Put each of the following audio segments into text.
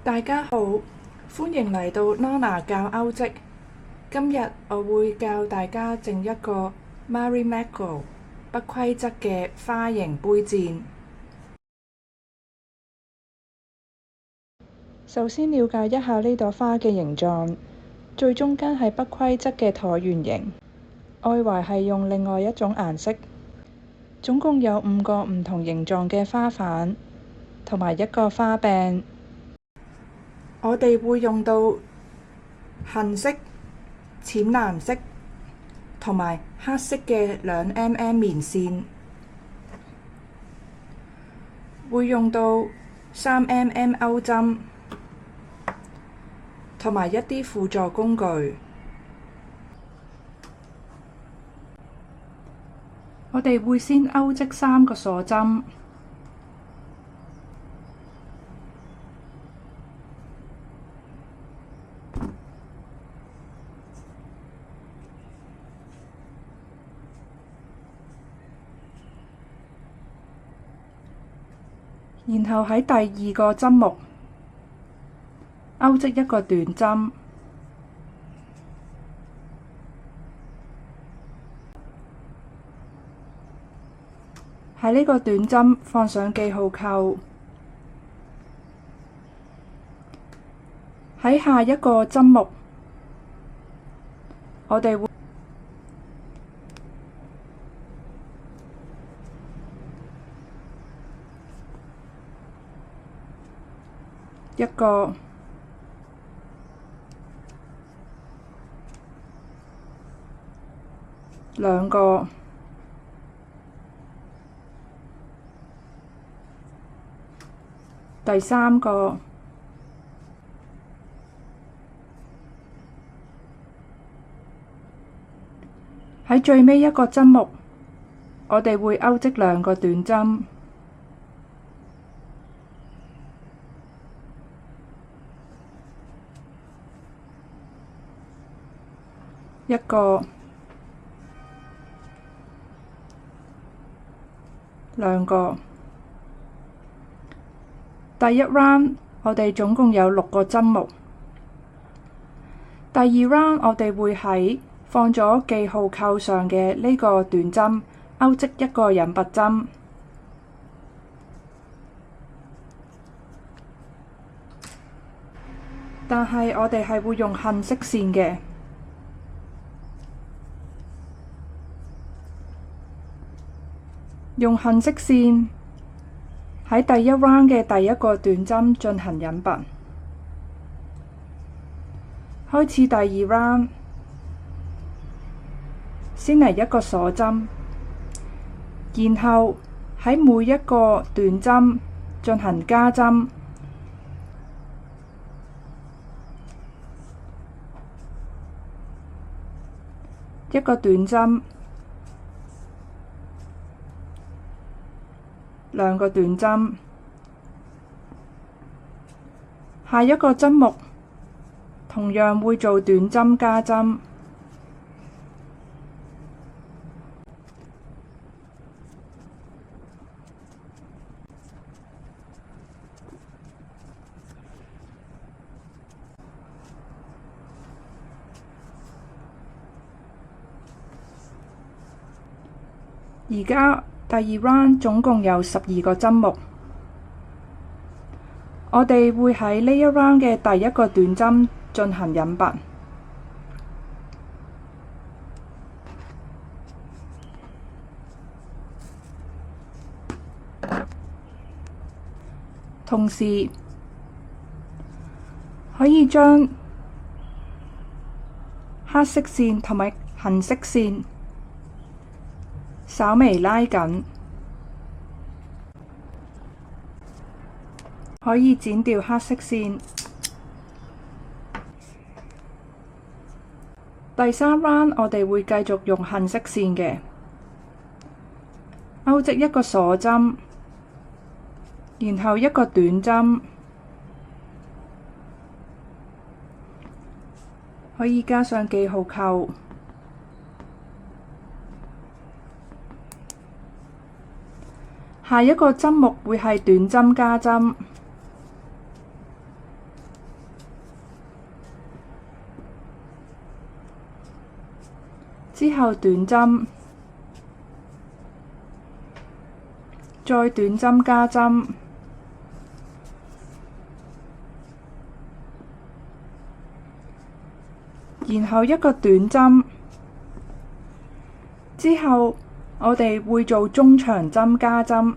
大家好，歡迎嚟到 Nona 教歐織。今日我會教大家整一個 Marimekko 不規則嘅花形杯墊。首先了解一下呢朵花嘅形狀，最中間係不規則嘅橢圓形，外圍係用另外一種顏色。總共有5個唔同形狀嘅花瓣，同埋一個花柄。我哋會用到杏色、淺藍色同埋黑色嘅2mm 棉線，會用到3mm 鈎針同埋一啲輔助工具。我哋會先鈎織3個鎖針。然後喺第2個針目鈎織一個短針，喺呢個短針放上記號扣，喺下一個針目我哋會一個、2個、第3個、喺最尾一個針目，我哋會鈎織2個短針。一個、2個。第1 round 我哋總共有6個針目。第2 round 我哋會喺放咗記號扣上嘅呢個短針鈎織一個引拔針，但係我哋係會用杏色線嘅。用杏色線喺第1 round 嘅第1個短針進行引拔。開始第2 round， 先嚟一個鎖針，然後喺每一個短針進行加針，一個短針，2個短針，下一個針目同樣會做短針加針。而家第2 round 總共有12個針目，我哋會喺呢一 round 嘅第1個短針進行引拔，同時可以將黑色線同埋杏色線稍微拉緊，可以剪掉黑色線。第3 round 我哋會繼續用杏色線嘅，鈎織一個鎖針，然後一個短針，可以加上記號扣。下一個針目會係短針加針，之後短針，再短針加針，然後一個短針，之後我哋會做中長針加針，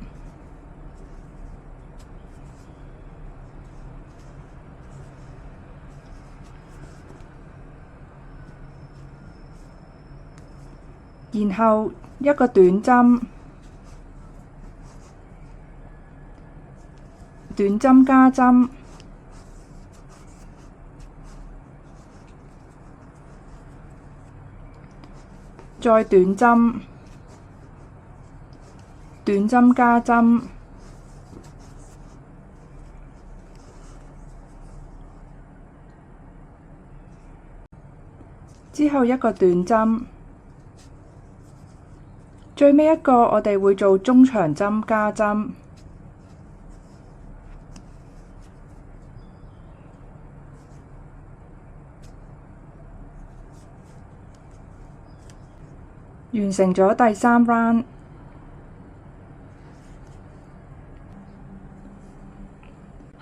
然後一個短針，短針加針，再短針，短針加針，之後一個短針，最尾一個我哋會做中長針加針。完成咗第3 round，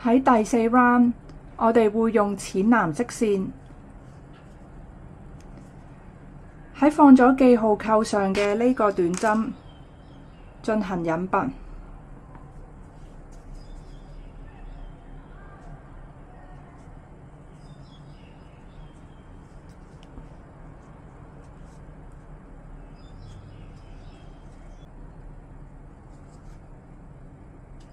喺第4 round，我哋會用淺藍色線喺放咗記號扣上嘅呢個短針進行引拔。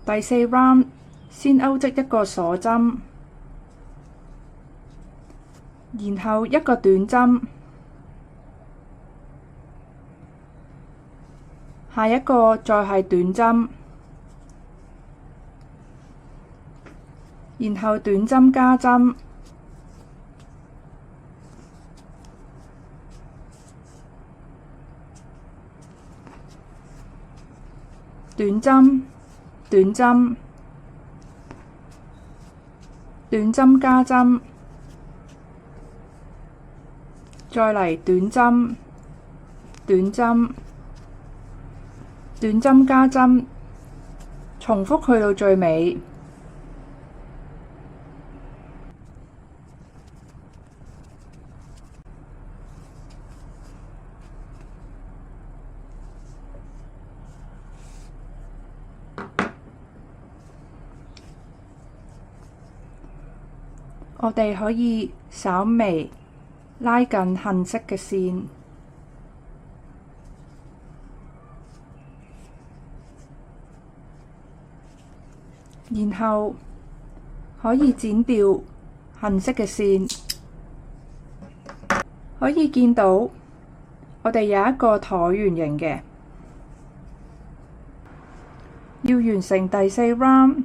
第4 round 先勾織一個鎖針，然後一個短針，下一個再係短針，然後短針加針，短針。短針，短針加針，再嚟短針，短針，短針加針，重複去到最尾。我哋可以稍微拉近杏色嘅線，然後可以剪掉杏色嘅線。可以見到我哋有一個橢圓形嘅。要完成第4 round，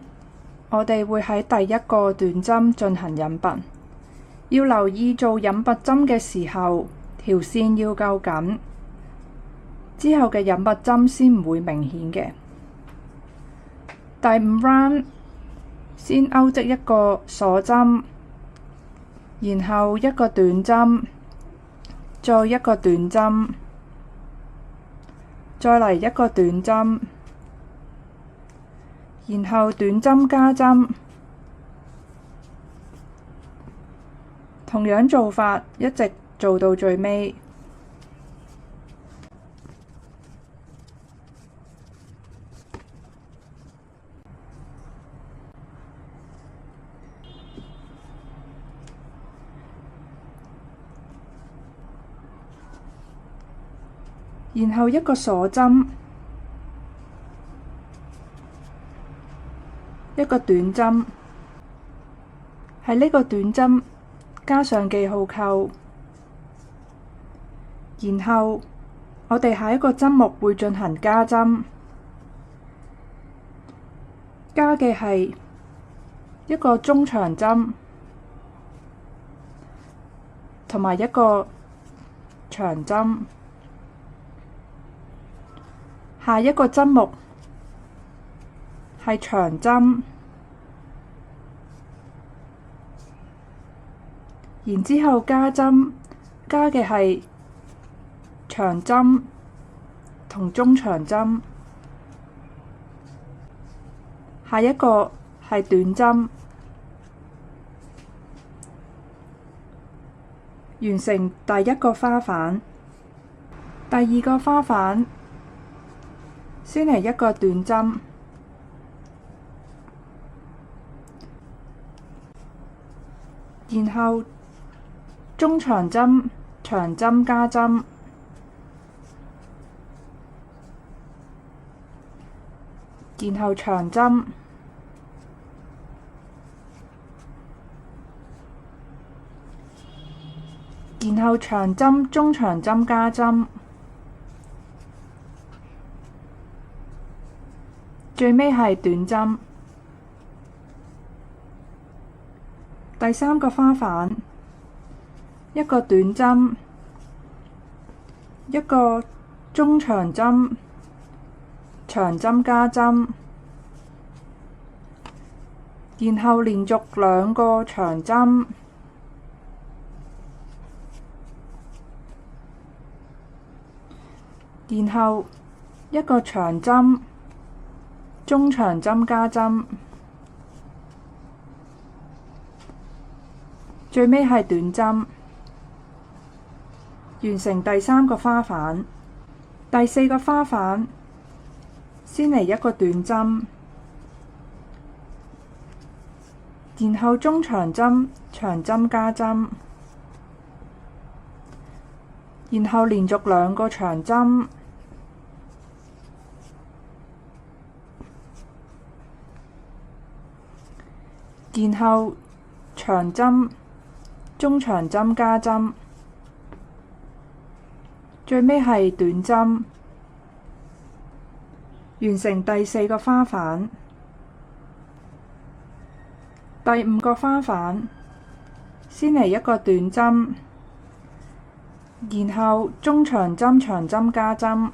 我哋會喺第一個短針進行引拔，要留意做引拔針嘅時候，條線要夠緊，之後嘅引拔針先唔會明顯嘅。第5 round 先勾織一個鎖針，然後一個短針，再一個短針，再嚟一個短針。然後短針加針，同樣做法一直做到最尾。然後一個鎖針，一個短針，喺呢個短針加上記號扣，然後我哋下一個針目會進行加針，加嘅係一個中長針同埋一個長針，下一個針目係長針，然之後加針，加嘅係長針同中長針。下一個係短針。完成第一個花瓣。第二個花瓣，先嚟一個短針，然後中長針、長針加針，然後長針，然後長針、中長針加針，最尾係短針。第三個花瓣，一個短針，一個中長針，長針加針，然後連續兩個長針，然後一個長針，中長針加針，最尾係短針。完成第三個花瓣。第四個花瓣，先嚟一個短針，然後中長針、長針加針，然後連續兩個長針，然後長針、中長針加針，最尾係短針。完成第四個花瓣。第五個花瓣，先嚟一個短針，然後中長針、長針加針，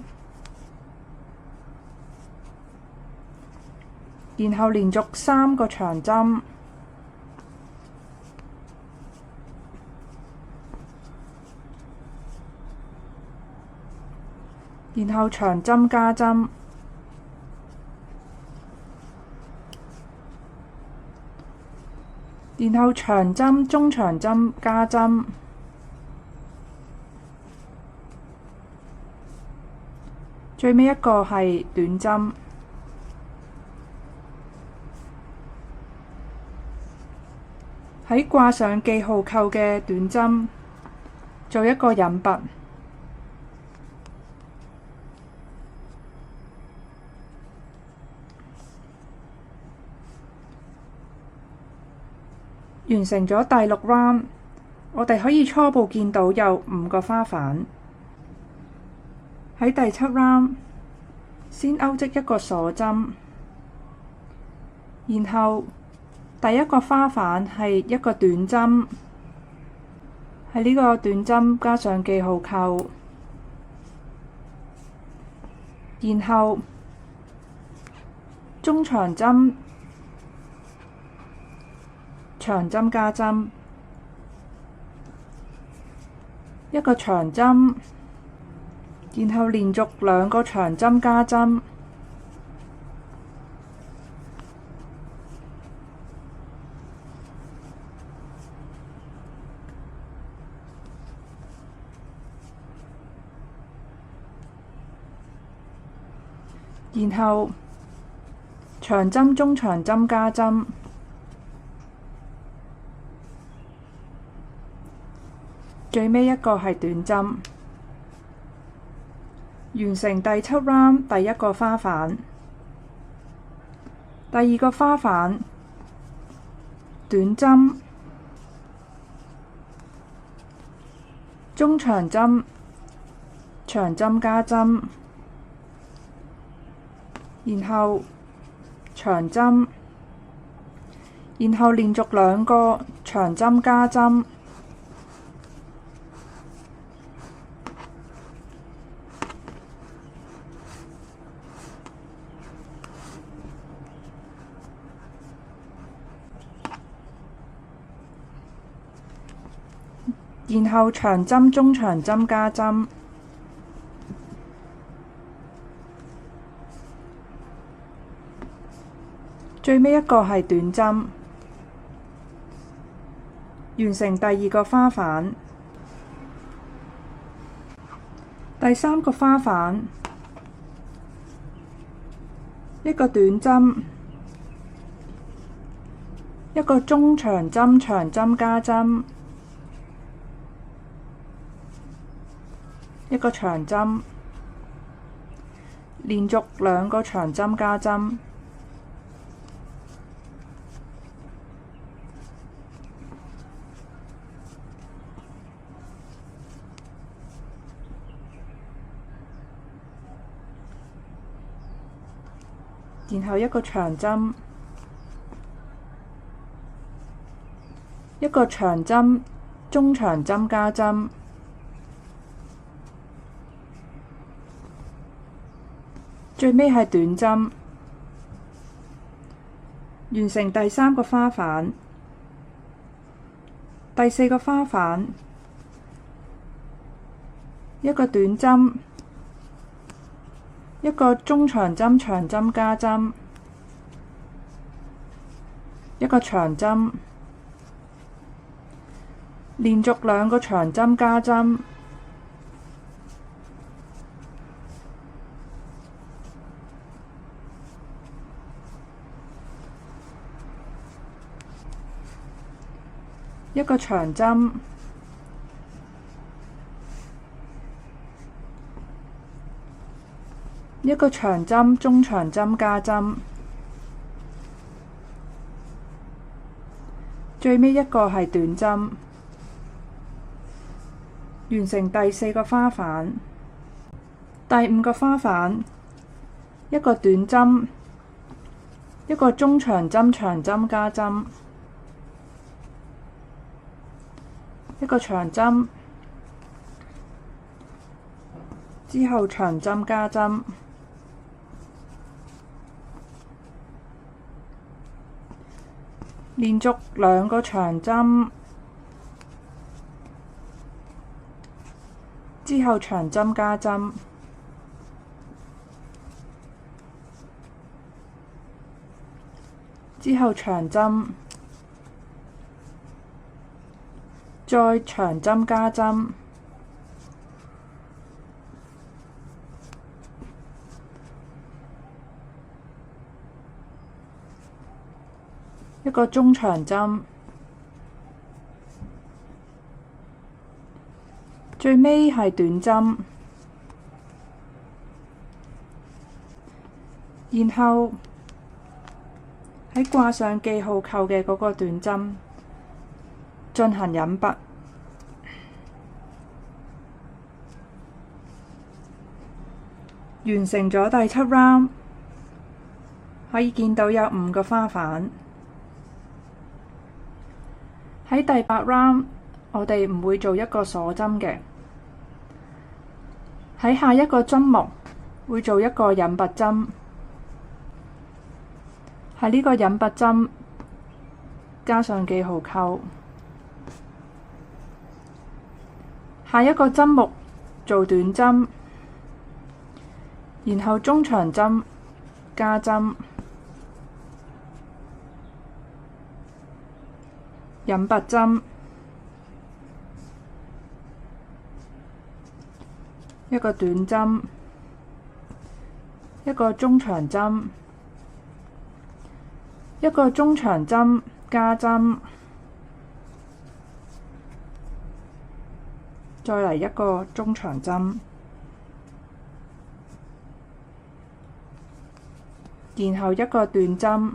然後連續三個長針，然後長針加針，然後長針、中長針加針，最尾一個係短針。喺掛上記號扣嘅短針，做一個引拔。完成咗第六 round，我哋可以初步見到有5個花瓣。喺第七 round，先勾織一個鎖針，然後第一個花瓣係一個短針，喺呢個短針加上記號扣，然後中長針、長針加針，一個長針，然後連續兩個長針加針，然後長針、中長針加針，最尾一個係短針。完成第七 round 第一個花瓣。第二個花瓣，短針、中長針、長針加針，然後長針，然後連續兩個長針加針，然後長針、中長針加針，最尾一個係短針，完成第二個花瓣。第三個花瓣，一個短針，一個中長針，長針加針，一個長針，連續兩個長針加針，然後一個長針，一個長針，中長針加針，最尾係短針，完成第三個花瓣。第四個花瓣，一個短針，一個中長針，長針加針，一個長針，連續兩個長針加針，一個長針，一個長針，中長針加針，最尾一個係短針，完成第四個花瓣。第五個花瓣，一個短針，一個中長針，長針加針，一個長針，之後長針加針，連續兩個長針，之後長針加針，之後長針，再長針加針，一個中長針，最尾係短針，然後喺掛上記號扣嘅嗰個短針進行引拔。完成咗第7 round，可以見到有5個花瓣。喺第8 round，我哋唔會做一個鎖針嘅。喺下一個針目會做一個引拔針，喺呢個引拔針加上記號扣。下一個針目做短針，然後中長針加針，引拔針，一個短針，一個中長針，一個中長針加針，再嚟一個中長針，然後一個短針，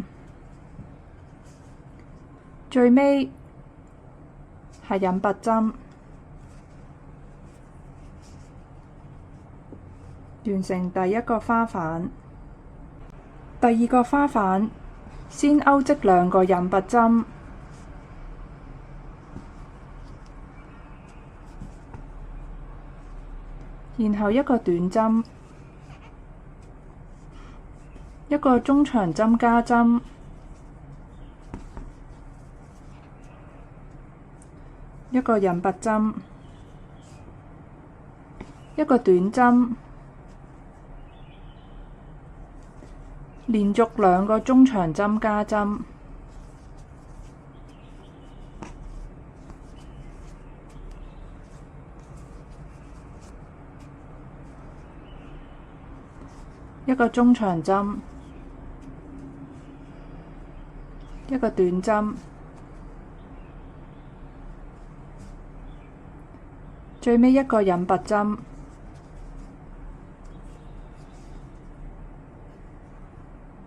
最尾係引拔針。完成第一個花瓣。第二個花瓣，先勾織2個引拔針，然後一個短針，一個中長針加針，一個引拔針，一個短針，連續2個中長針加針，一個中長針，一個短針，最尾一個引拔針。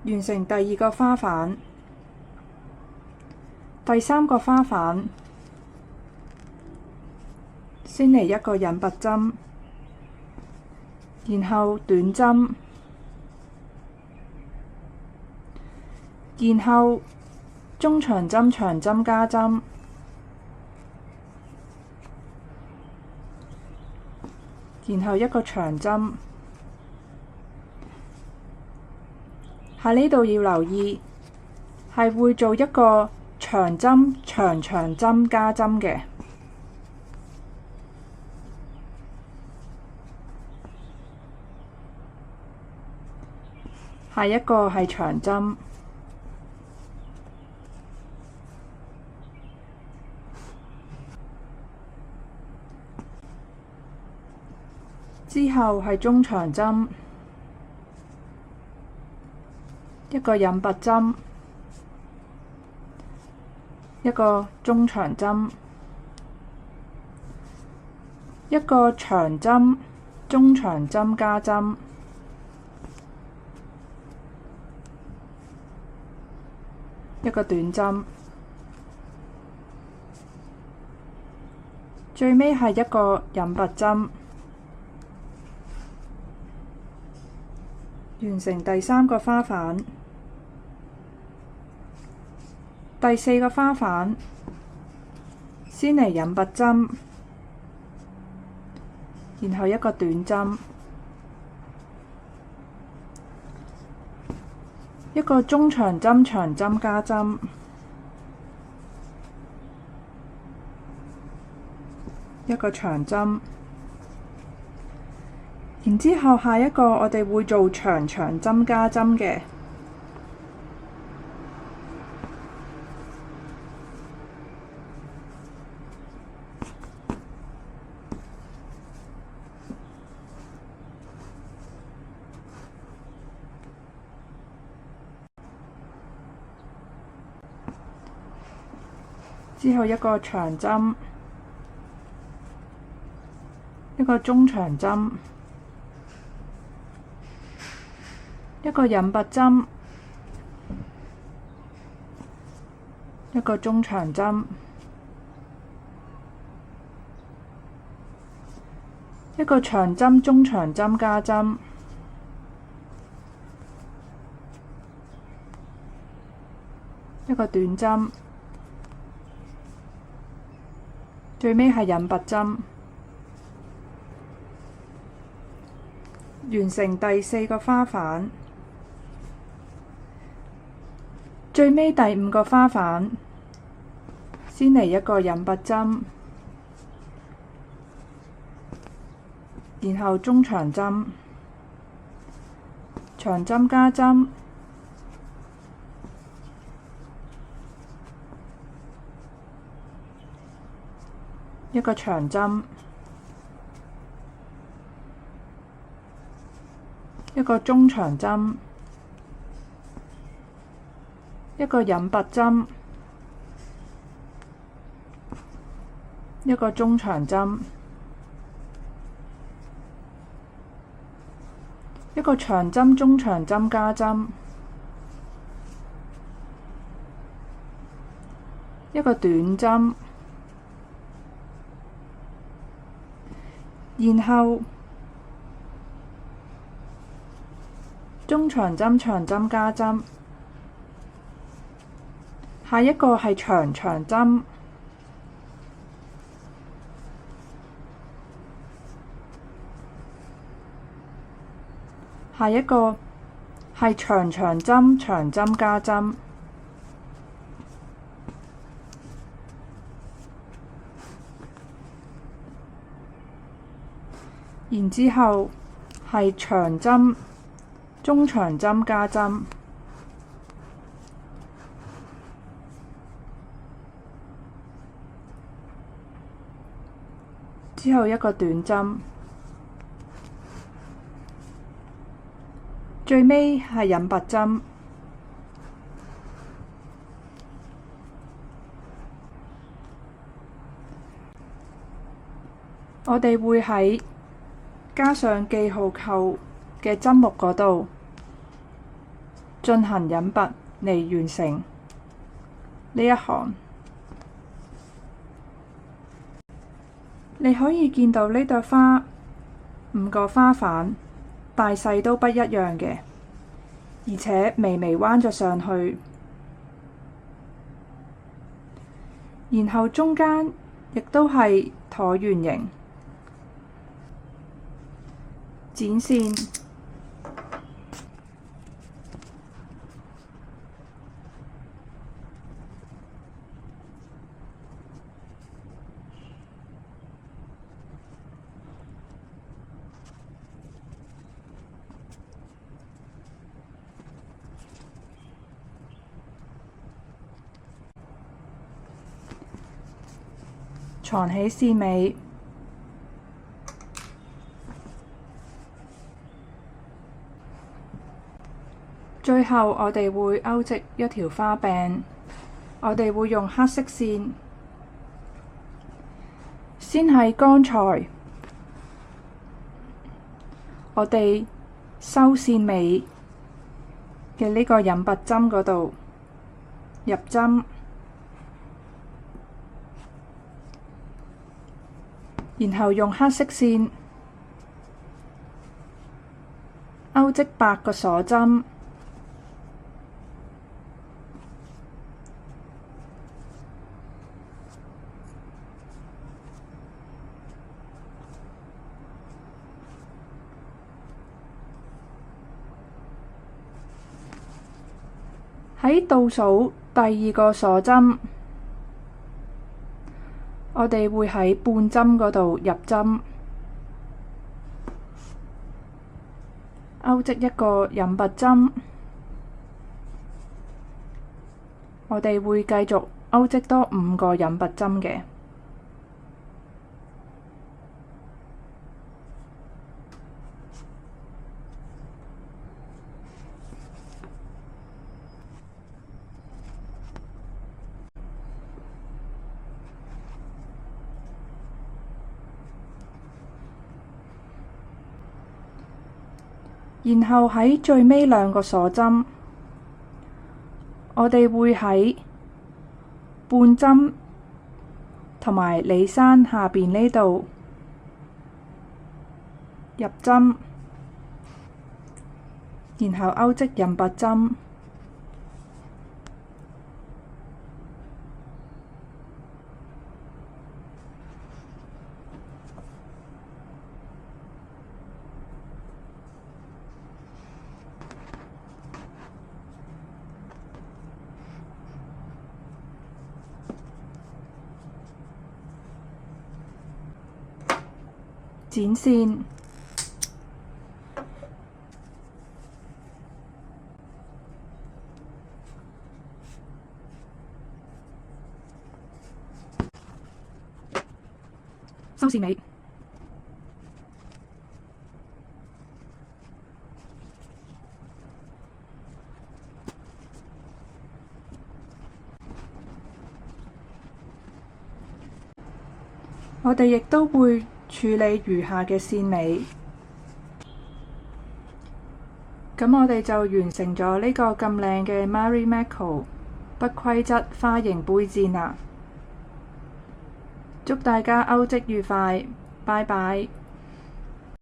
完成第2個花瓣。第3個花瓣，先嚟一個引拔針，然後短針，然後中長針長針加針，然後一個長針。喺呢度要留意，係會做一個長針長針加針嘅。下一個係長針，之後係中長針。一個引拔針，一個中長針，一個長針，中長針加針，一個短針，最尾係一個引拔針。完成第3個花瓣。第4個花瓣，先嚟引拔針，然後一個短針，一個中長針長針加針，一個長針。然之後下一個我哋會做長針加針嘅。之後一個長針，一個中長針，一個引拔針，一個中長針，一個長針中長針加針，一個短針，最尾係引拔針。完成第4個花瓣。最尾第5個花瓣，先嚟一個引拔針，然後中長針，長針加針，一個長針，一個中長針，一個引拔針，一個中長針，一個長針中長針加針，一個短針，然後中長針長針加針。下一個係長針，下一個係長針長針加針，然之後係長針中長針加針。之後一個短針，最尾係引拔針。我哋會喺加上記號扣嘅針目嗰度進行引拔嚟完成呢一行。你可以見到呢朵花5個花瓣大細都不一樣嘅，而且微微彎咗上去，然後中間亦都係橢圓形。剪線，藏起線尾。最後我哋會勾織一條花柄，我哋會用黑色線，先係剛才我哋收線尾嘅呢個引拔針嗰度入針，然後用黑色線勾織8個鎖針。喺倒數第2個鎖針，我哋會喺半針嗰度入針，勾織一個引拔針。我哋會繼續勾織多5個引拔針嘅。然後喺最尾2個鎖針，我哋會喺半針同埋里山下邊呢度入針，然後勾織引拔針。剪線，收線尾。我哋亦都會處理餘下嘅線尾，咁我哋就完成咗呢個咁靚嘅 Marimekko 不規則花形杯墊啦。祝大家勾織愉快，拜拜。